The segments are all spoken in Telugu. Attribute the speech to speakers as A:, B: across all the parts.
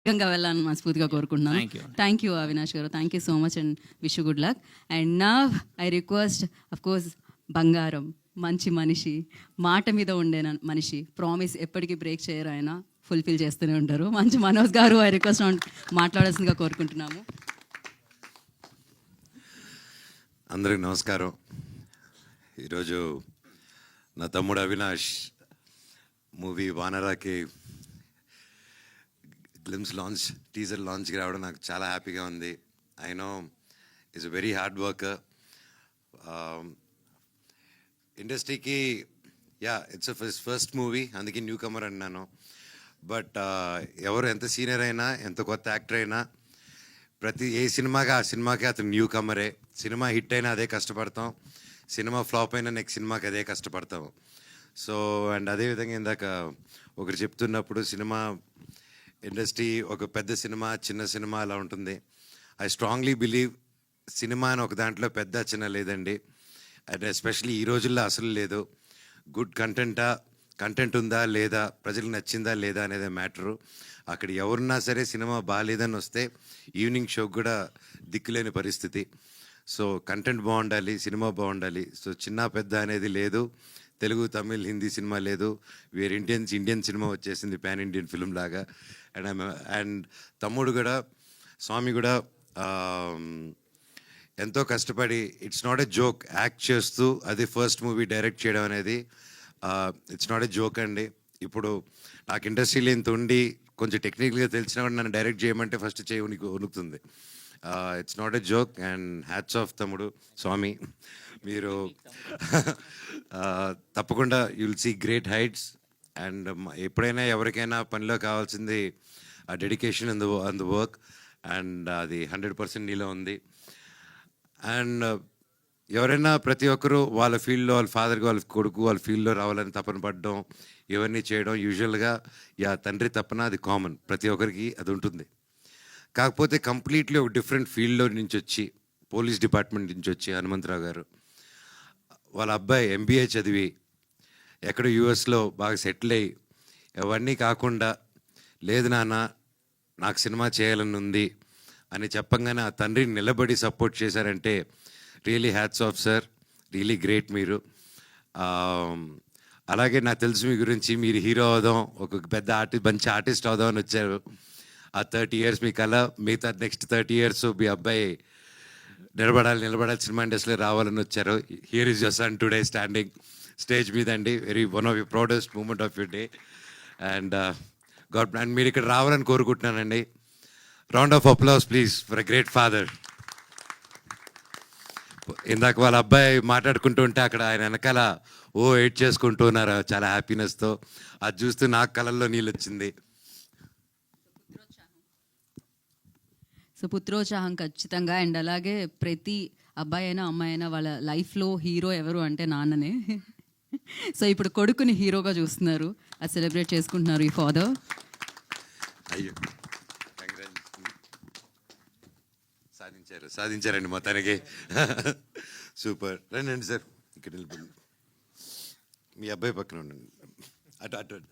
A: వేగంగా వెళ్ళాలని మనస్ఫూర్తిగా కోరుకుంటున్నాను. థ్యాంక్ యూ అవినాష్ గారు, thank you so much and wish good luck. And నా ఐ రిక్వెస్ట్ అఫ్ కోర్స్ బంగారం, మంచి మనిషి, మాట మీద ఉండే మనిషి, ప్రామిస్ ఎప్పటికీ బ్రేక్ చేయరు, ఆయన ఫుల్ఫిల్ చేస్తూనే ఉంటారు. మంచి మనోజ్ గారు ఐ రిక్వెస్ట్ మాట్లాడాల్సిందిగా కోరుకుంటున్నాము.
B: అందరికి నమస్కారం. ఈరోజు నా తమ్ముడు అవినాష్ మూవీ వానరాకి గ్లిమ్స్ లాంచ్, టీజర్ లాంచ్కి రావడం నాకు చాలా హ్యాపీగా ఉంది. I know is a very hard worker. ఇండస్ట్రీకి ఇట్స్ ఫస్ట్ మూవీ, అందుకే న్యూ కమర్ అన్నాను. బట్ ఎవరు ఎంత సీనియర్ అయినా, ఎంత కొత్త యాక్టర్ అయినా, ఏ సినిమాకి ఆ సినిమాకి అతను న్యూ కమరే. సినిమా హిట్ అయినా అదే కష్టపడతాం, సినిమా ఫ్లాప్ అయినా నెక్స్ట్ సినిమాకి అదే కష్టపడతాం. సో అండ్ అదేవిధంగా ఇందాక ఒకరు చెప్తున్నప్పుడు సినిమా ఇండస్ట్రీ ఒక పెద్ద సినిమా, చిన్న సినిమా అలా ఉంటుంది. ఐ స్ట్రాంగ్లీ బిలీవ్ సినిమా అని ఒక దాంట్లో పెద్ద చిన్న లేదండి. అండ్ ఎస్పెషలీ ఈ రోజుల్లో అసలు లేదు. గుడ్ కంటెంట్ ఉందా లేదా, ప్రజలకు నచ్చిందా లేదా అనేది మ్యాటరు. అక్కడ ఎవరున్నా సరే సినిమా బాగాలేదని వస్తే ఈవినింగ్ షోకి కూడా దిక్కులేని పరిస్థితి. సో కంటెంట్ బాగుండాలి, సినిమా బాగుండాలి. సో చిన్న పెద్ద అనేది లేదు. తెలుగు, తమిళ్, హిందీ సినిమా లేదు. వేరే ఇండియన్ సినిమా వచ్చేసింది, పాన్ ఇండియన్ ఫిల్మ్ లాగా. అండ్ తమ్ముడు కూడా, స్వామి కూడా ఎంతో కష్టపడి, it's not a joke, act చేస్తూ అది ఫస్ట్ మూవీ డైరెక్ట్ చేయడం అనేది ఇట్స్ నాట్ ఎ జోక్ అండి. ఇప్పుడు నాకు ఇండస్ట్రీలో ఇంత ఉండి కొంచెం టెక్నికల్గా తెలిసినా కూడా నన్ను డైరెక్ట్ చేయమంటే ఫస్ట్ చేయి ఉనుకుతుంది. It's not a joke. And hats off తమ్ముడు, స్వామి, మీరు తప్పకుండా you'll see great heights. And ఎప్పుడైనా ఎవరికైనా పనిలో కావాల్సింది ఆ dedication on the work, and అది 100% నీలో ఉంది. అండ్ ఎవరైనా ప్రతి ఒక్కరూ వాళ్ళ ఫీల్డ్లో, వాళ్ళ ఫాదర్కి, వాళ్ళ కొడుకు వాళ్ళ ఫీల్డ్లో రావాలని తపన పడడం, ఇవన్నీ చేయడం యూజువల్గా తండ్రి తపన, అది కామన్, ప్రతి ఒక్కరికి అది ఉంటుంది. కాకపోతే కంప్లీట్లీ ఒక డిఫరెంట్ ఫీల్డ్లో నుంచి వచ్చి, పోలీస్ డిపార్ట్మెంట్ నుంచి వచ్చి హనుమంతరావు గారు వాళ్ళ అబ్బాయి MBA చదివి ఎక్కడో యూఎస్లో బాగా సెటిల్ అయ్యి, అవన్నీ కాకుండా లేదు నాన్న నాకు సినిమా చేయాలని ఉంది అని చెప్పంగానే ఆ తండ్రిని నిలబడి సపోర్ట్ చేశారంటే really hats off sir, really great మీరు. అలాగే నాకు తెలుసు మీ గురించి, మీరు హీరో అవుదాం, ఒక పెద్ద మంచి ఆర్టిస్ట్ అవుదాం అని వచ్చారు. ఆ 30 years మీ కళ, మిగతా నెక్స్ట్ 30 years మీ అబ్బాయి నిలబడాలి, సినిమా ఇండస్ట్రీలో రావాలని వచ్చారు. Here is your son today standing stage మీద అండి. One of your proudest moment of your day. And and మీరు ఇక్కడ రావాలని కోరుకుంటున్నానండి. Round of applause please for a great father. ఇందాక వాళ్ళ అబ్బాయి మాట్లాడుకుంటూ ఉంటే అక్కడ ఆయన వెనకాల ఎయిట్ చేసుకుంటూ ఉన్నారు చాలా హ్యాపీనెస్తో. అది చూస్తూ నాకు కళ్ళల్లో నీళ్ళు వచ్చింది.
A: సో పుత్రోత్సాహం ఖచ్చితంగా. అండ్ అలాగే ప్రతి అబ్బాయి అయినా అమ్మాయి అయినా వాళ్ళ లైఫ్లో హీరో ఎవరు అంటే నాన్ననే. సో ఇప్పుడు కొడుకుని హీరోగా చూస్తున్నారు, అది సెలబ్రేట్ చేసుకుంటున్నారు ఈ ఫాదర్.
B: అయ్యో సాధించారండి మొత్తానికి. సూపర్. రండి సార్, ఇక్కడ నిలబడి మీ అబ్బాయి పక్కన ఉండండి.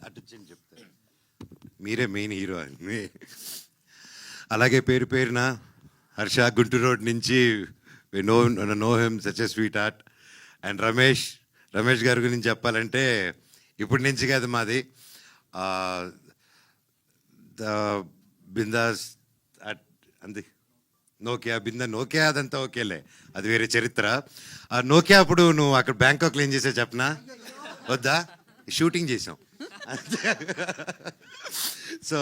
B: అటు చెప్తారు, మీరే మెయిన్ హీరో అని. అలాగే పేరున హర్ష, గుంటూరు రోడ్ నుంచి, know him, such a sweet heart. And Ramesh గారి గురించి చెప్పాలంటే ఇప్పటి నుంచి కాదు, మాది ద బిందాస్ అంది నోకియా అదంతా ఓకేలే, అది వేరే చరిత్ర. ఆ నోకియా అప్పుడు నువ్వు అక్కడ బ్యాంకాక్లో ఏం చేసావు చెప్పనా? వద్దా? షూటింగ్ చేసాం. సో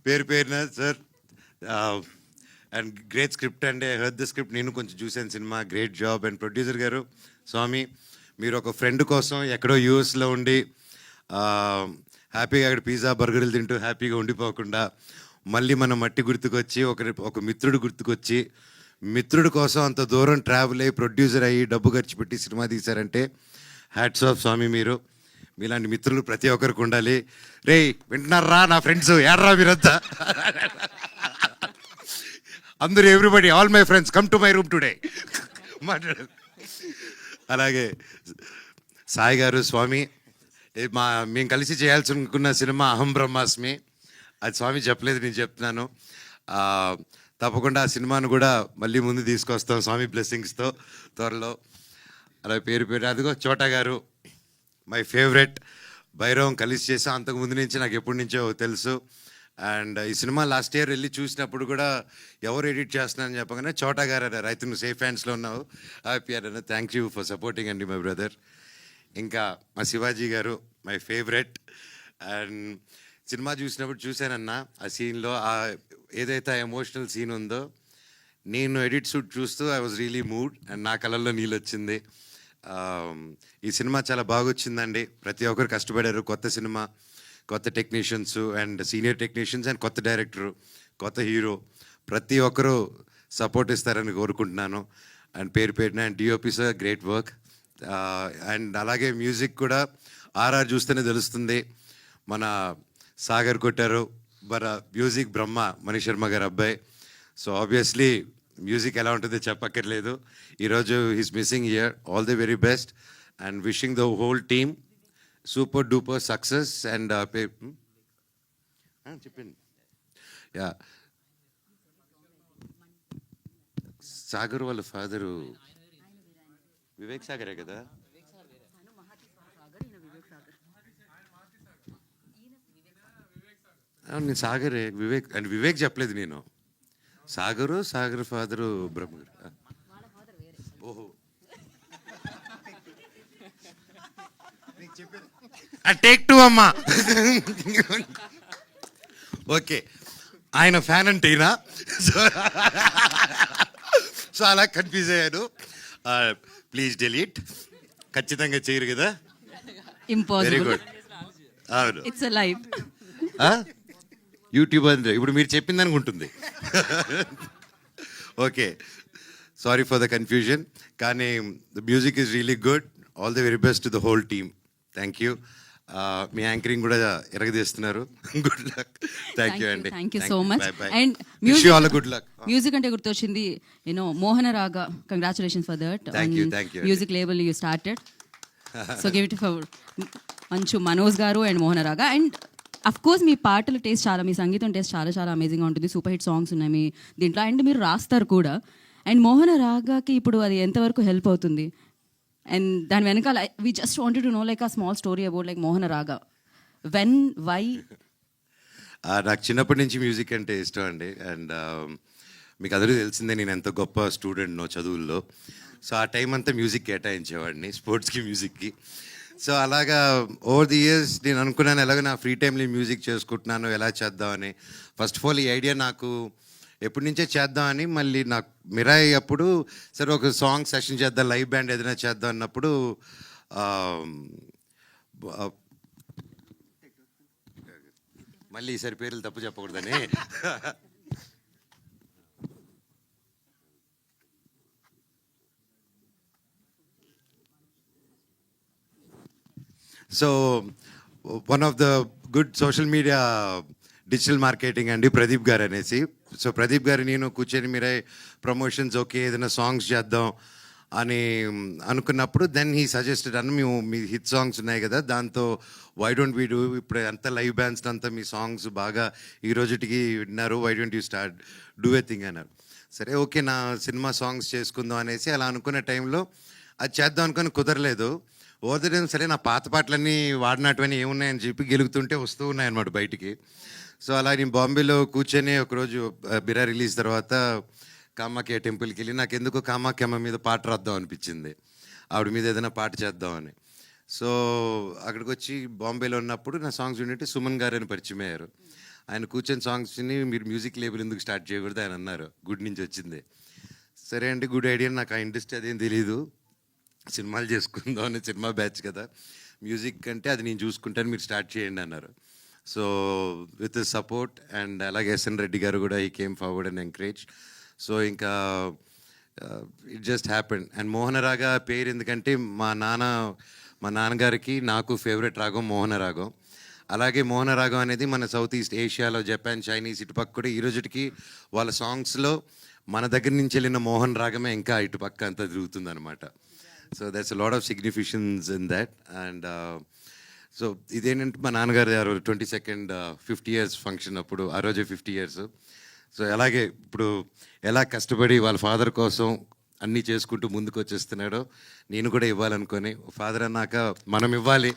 B: పేరున సార్, అండ్ గ్రేట్ స్క్రిప్ట్ అండి. ఐ హర్డ్ ద స్క్రిప్ట్, నేను కొంచెం చూశాను cinema. Great job. And producer గారు స్వామి, మీరు ఒక ఫ్రెండ్ కోసం ఎక్కడో యూఎస్లో ఉండి హ్యాపీగా అక్కడ పిజ్జా బర్గర్లు తింటూ హ్యాపీగా ఉండిపోకుండా మళ్ళీ మన మట్టి గుర్తుకొచ్చి, ఒక మిత్రుడు గుర్తుకొచ్చి, మిత్రుడు కోసం అంత దూరం ట్రావెల్ అయ్యి, ప్రొడ్యూసర్ అయ్యి, డబ్బు ఖర్చు పెట్టి సినిమా తీశారంటే హ్యాట్స్ ఆఫ్ స్వామి. మీలాంటి మిత్రులు ప్రతి ఒక్కరికి ఉండాలి. రే వింటున్నారా నా ఫ్రెండ్స్, ఏడ్రా మీరంతా, అందరూ, everybody, all my friends come to my room today మాట్లాడు. అలాగే సాయి గారు, స్వామి, మేము కలిసి చేయాల్సి అనుకున్న సినిమా అహం బ్రహ్మాస్మి. అది స్వామి చెప్పలేదు, నేను చెప్తున్నాను. ఆ, తప్పకుండా ఆ సినిమాను కూడా మళ్ళీ ముందు తీసుకొస్తాం స్వామి బ్లెస్సింగ్స్తో త్వరలో. అలా పేరు పేరు అదిగో చోటా గారు మై ఫేవరెట్. భైరవం కలిసి చేసాం, అంతకుముందు నుంచి నాకు ఎప్పటి నుంచో తెలుసు. అండ్ ఈ సినిమా లాస్ట్ ఇయర్ వెళ్ళి చూసినప్పుడు కూడా ఎవరు ఎడిట్ చేస్తున్నారని చెప్పగానే చోటా గారు అన్నారు, అయితే నువ్వు సేఫ్ హ్యాండ్స్లో ఉన్నావు, హ్యాపీ అన్నారు. థ్యాంక్ యూ ఫర్ సపోర్టింగ్ అండి మై బ్రదర్. ఇంకా మా శివాజీ గారు మై ఫేవరెట్. అండ్ సినిమా చూసినప్పుడు చూశానన్నా ఆ సీన్లో ఆ ఏదైతే ఎమోషనల్ సీన్ ఉందో, నేను ఎడిట్ షూట్ చూస్తూ I was really mood and నా కళ్ళల్లో నీళ్ళు వచ్చింది. ఈ సినిమా చాలా బాగా వచ్చిందండి. ప్రతి ఒక్కరు కష్టపడారు. కొత్త సినిమా, కొత్త technicians and senior technicians and కొత్త డైరెక్టరు, కొత్త హీరో, ప్రతి ఒక్కరూ సపోర్ట్ ఇస్తారని కోరుకుంటున్నాను. అండ్ పేరు పేరున and DOP sir great work. And అలాగే మ్యూజిక్ కూడా ఆర్ఆర్ చూస్తేనే తెలుస్తుంది. మన సాగర్ కొట్టారు, మన మ్యూజిక్ బ్రహ్మ మనీష్ శర్మ గారు అబ్బాయి. సో ఆబ్వియస్లీ మ్యూజిక్ ఎలా ఉంటుందో చెప్పక్కర్లేదు. ఈరోజు he's missing here. All the very best and wishing the whole team super duper success. And చెప్పండి. యా, సాగర్ వాళ్ళ ఫాదరు వివేక్ సాగరే కదా. నేను సాగరే, వివేక్ అండ్ వివేక్ చెప్పలేదు నేను. సాగరు, సాగర్ ఫాదరు బ్రహ్మ. ఓహో, టేక్ టూ అమ్మా. ఓకే, ఆయన ఫ్యాన్ అంటే ఈయన. సో అలా కన్ఫ్యూజ్ అయ్యాను. Please delete. ఖచ్చితంగా చేయరు కదా. Very good. అవును,
A: ఇట్స్ ఎ లైవ్.
B: యూట్యూబ్ అంటే ఇప్పుడు మీరు చెప్పింది అనుకుంటుంది. Okay, sorry for the confusion. కానీ the music is really good. All the very best to the whole team. Thank you. మీ యాంకరింగ్ కూడా ఎరగదీస్తున్నారు. Good luck. థ్యాంక్ యూ అండి.
A: Thank you so much.
B: And good luck.
A: Music అంటే గుర్తొచ్చింది, మోహన రాగా. Congratulations for that.
B: Thank you.
A: Music label you started, so give it for Manchu Manoj గారు అండ్ మోహన రాగా. అండ్ అఫ్ కోర్స్ మీ పాటల టేస్ట్ చాలా, మీ సంగీతం టేస్ట్ చాలా చాలా అమేజింగ్గా ఉంటుంది. సూపర్ హిట్ సాంగ్స్ ఉన్నాయి మీ దీంట్లో, అండ్ మీరు రాస్తారు కూడా. అండ్ మోహన రాగాకి ఇప్పుడు అది ఎంతవరకు హెల్ప్ అవుతుంది? అండ్ దాని వెనకాల we just wanted to know like a small story about like Mohana Raga. When, why?
B: నాకు చిన్నప్పటి నుంచి మ్యూజిక్ అంటే ఇష్టం అండి. అండ్ మీకు అందరూ తెలిసిందే నేను ఎంత గొప్ప స్టూడెంట్నో చదువుల్లో. సో ఆ టైం అంతా మ్యూజిక్ కేటాయించేవాడిని, స్పోర్ట్స్కి, మ్యూజిక్కి. సో అలాగా ఓవర్ ది ఇయర్స్ నేను అనుకున్నాను ఎలాగో నా ఫ్రీ టైంలో మ్యూజిక్ చేసుకుంటున్నాను, ఎలా చేద్దామని. ఫస్ట్ ఆఫ్ ఆల్ ఈ ఐడియా నాకు ఎప్పటి నుంచే చేద్దామని. మళ్ళీ నాకు మిరాయి అప్పుడు సరే ఒక సాంగ్ సెషన్ చేద్దాం, లైవ్ బ్యాండ్ ఏదైనా చేద్దాం అన్నప్పుడు మళ్ళీ ఈసారి పేర్లు తప్పు చెప్పకూడదని so one of the good social media digital marketing అండి ప్రదీప్ గారు అనేసి. సో ప్రదీప్ గారు నేను కూర్చొని మీరే ప్రమోషన్స్ ఓకే ఏదైనా సాంగ్స్ చేద్దాం అని అనుకున్నప్పుడు దెన్ హీ సజెస్టెడ్ అన్న మేము మీ హిట్ సాంగ్స్ ఉన్నాయి కదా, దాంతో వై డోంట్ వీ డూ, ఇప్పుడు అంతా లైవ్ బ్యాండ్స్ అంతా మీ సాంగ్స్ బాగా ఈ రోజుటికి విన్నారు, why don't you start do a thing అన్నారు. సరే ఓకే నా సినిమా సాంగ్స్ చేసుకుందాం అనేసి అలా అనుకునే టైంలో అది చేద్దాం అనుకుని కుదరలేదు. ఓదడం సరే నా పాత పాటలన్నీ వాడినటువన్నీ ఏమున్నాయని చెప్పి గెలుగుతుంటే వస్తూ ఉన్నాయన్నమాట బయటికి. సో అలా నేను బాంబేలో కూర్చొని ఒకరోజు బిరా రిలీజ్ తర్వాత కామాఖ్య టెంపుల్కి వెళ్ళి నాకు ఎందుకో కామాఖ్యమ్మ మీద పాట రాద్దాం అనిపించింది, ఆవిడ మీద ఏదైనా పాట చేద్దామని. సో అక్కడికి వచ్చి బాంబేలో ఉన్నప్పుడు నా సాంగ్స్ వింటే సుమన్ గారు అని పరిచయం అయ్యారు. ఆయన కూర్చొని సాంగ్స్ని మీరు మ్యూజిక్ లేబుల్ ఎందుకు స్టార్ట్ చేయకూడదు ఆయన అన్నారు, గుడ్ నుంచి వచ్చింది. సరే అండి గుడ్ ఐడియా, నాకు ఆ ఇండస్ట్రీ అదేం తెలీదు, సినిమాలు చేసుకుందాం అని, సినిమా బ్యాచ్ కదా, మ్యూజిక్ అంటే అది నేను చూసుకుంటాను మీరు స్టార్ట్ చేయండి అన్నారు. సో విత్ సపోర్ట్ అండ్ అలాగే ఎస్ఎన్ రెడ్డి గారు కూడా ఈ came forward and encourage. So ఇంకా ఇట్ జస్ట్ హ్యాపెండ్. అండ్ మోహన రాగా పేరు ఎందుకంటే మా నాన్నగారికి నాకు ఫేవరెట్ రాగం మోహన రాగం. అలాగే మోహన రాగం అనేది మన సౌత్ ఈస్ట్ ఏషియాలో జపాన్, చైనీస్ ఇటుపక్క కూడా ఈ రోజుకి వాళ్ళ సాంగ్స్లో మన దగ్గర నుంచి వెళ్ళిన మోహన్ రాగమే ఇంకా ఇటుపక్క అంతా తిరుగుతుంది అనమాట. So that's a lot of significance in that. And so ఇదేంటంటే మా నాన్నగారు ఆ రోజు 22nd 50 years ఫంక్షన్ అప్పుడు ఆ రోజే 50 years. సో అలాగే ఇప్పుడు ఎలా కష్టపడి వాళ్ళ ఫాదర్ కోసం అన్నీ చేసుకుంటూ ముందుకు వచ్చేస్తున్నాడో నేను కూడా ఇవ్వాలనుకొని ఫాదర్ అన్నాక మనం ఇవ్వాలి,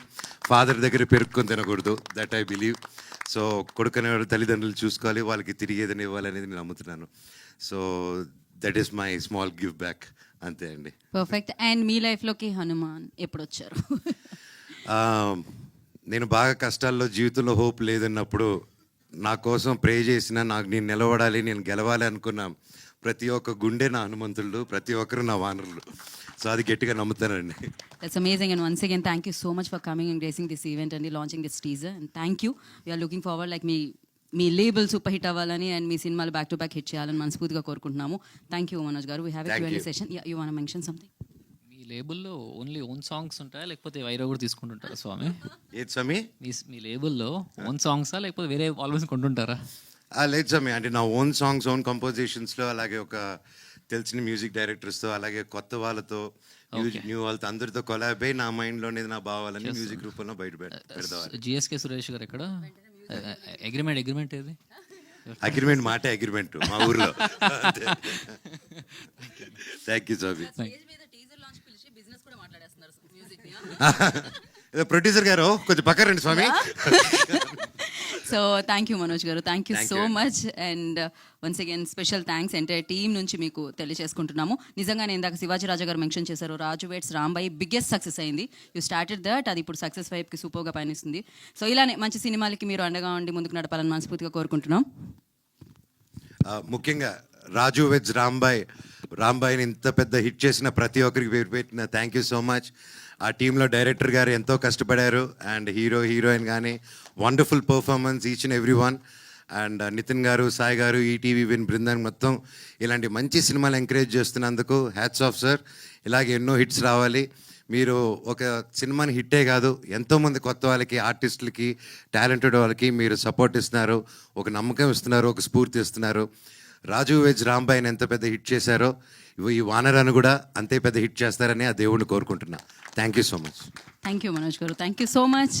B: ఫాదర్ దగ్గర పెరుక్కొని తినకూడదు, దట్ ఐ బిలీవ్. సో కొడుకు అనేవాడు తల్లిదండ్రులు చూసుకోవాలి, వాళ్ళకి తిరిగి ఏదైనా ఇవ్వాలనేది నేను నమ్ముతున్నాను. So that is my small give back, అంతే అండి.
A: పర్ఫెక్ట్. అండ్ మీ లైఫ్లోకి హనుమాన్ ఎప్పుడు వచ్చారు?
B: ఆ, నేను బాగా కష్టాల్లో జీవితంలో హోప్ లేదన్నప్పుడు నా కోసం ప్రే చేసిన, నాకు నేను నిలబడాలి, నేను గెలవాలి అనుకున్న ప్రతి ఒక్క గుండె నా హనుమంతుడు, ప్రతి ఒక్కరు నా వానరులు. సో అది గట్టిగా నమ్ముతానండి.
A: That's amazing, and once again thank you so much for coming and gracing this event and launching this teaser, and thank you. We are looking forward like me label super hit అవ్వాలని అండ్ మీ సినిమాలు బ్యాక్ టు బ్యాక్ హిట్ చేయాలని మనస్ఫూర్తిగా కోరుకుంటున్నాము. థ్యాంక్ యూ మనోజ్ గారు. We have a Q&A session. You want to mention something?
C: మీ లేబుల్లో ఓన్లీ ఓన్ సాంగ్స్ ఉంటాయా లేకపోతే వైరా కూడా తీసుకుంటుంటారా స్వామి?
B: ఏది స్వామి?
C: మీ లేబుల్లో ఓన్ సాంగ్సా లేకపోతే వేరే ఆల్వేస్ కొంటుంటారా?
B: లేదు స్వామి, అంటే నా ఓన్ సాంగ్స్, ఓన్ కంపోజిషన్స్లో, అలాగే ఒక తెలిసిన మ్యూజిక్ డైరెక్టర్స్తో, అలాగే కొత్త వాళ్ళతో, న్యూ వాళ్ళతో అందరితో కొలాబ్ అయి నా మైండ్లోనేది నా భావాలని మ్యూజిక్ రూపంలో బయట పెడతాను.
C: జిఎస్కే సురేష్ గారు ఎక్కడ? అగ్రిమెంట్ ఏది?
B: అగ్రిమెంట్ మాటే అగ్రిమెంట్ మా ఊర్లో. Thank you Swamy. ప్రొడ్యూసర్ గారు కొంచెం పక్క రండి స్వామి.
A: సో థ్యాంక్ యూ మనోజ్ గారు, thank you
B: Thank
A: so
B: you.
A: Much. And once again special thanks entire team నుంచి మీకు తెలియజేసుకుంటున్నాము. నిజంగానే ఇందాక శివాజీ రాజా గారు మెన్షన్ చేశారు, రాజు వెడ్స్ రాంబాయి బిగ్గెస్ట్ సక్సెస్ అయింది. యూ స్టార్టెడ్ దట్, అది ఇప్పుడు సక్సెస్ వైపుకి సూపర్గా పయనిస్తుంది. సో ఇలానే మంచి సినిమాలకి మీరు అండగా ఉండి ముందుకు నడపాలని మనస్ఫూర్తిగా కోరుకుంటున్నాం.
B: ముఖ్యంగా రాజు వెజ్ రాంబాయిని ఇంత పెద్ద హిట్ చేసిన ప్రతి ఒక్కరికి పేరు పెట్టిన థ్యాంక్ యూ సో మచ్. ఆ టీంలో డైరెక్టర్ గారు ఎంతో కష్టపడారు, అండ్ హీరోయిన్ కానీ wonderful performance each and every one. And Nithin garu, Sai గారు, ఈటీవీ విన్ బృందాన్ని మొత్తం ఇలాంటి మంచి సినిమాలు ఎంకరేజ్ చేస్తున్నందుకు హ్యాట్స్ ఆఫ్ సార్. ఇలాగే ఎన్నో హిట్స్ రావాలి. మీరు ఒక సినిమాని హిట్టే కాదు, ఎంతోమంది కొత్త వాళ్ళకి, ఆర్టిస్టులకి, టాలెంటెడ్ వాళ్ళకి మీరు సపోర్ట్ ఇస్తున్నారు, ఒక నమ్మకం ఇస్తున్నారు, ఒక స్ఫూర్తి ఇస్తున్నారు. రాజు వెజ్ రాంబాయిని ఎంత పెద్ద హిట్ చేశారో ఈ వానరాన్ని కూడా అంతే పెద్ద హిట్ చేస్తారని ఆ దేవుడిని కోరుకుంటున్నా. Thank you so much.
A: Thank you Manoj గారు, థ్యాంక్ యూ సో మచ్.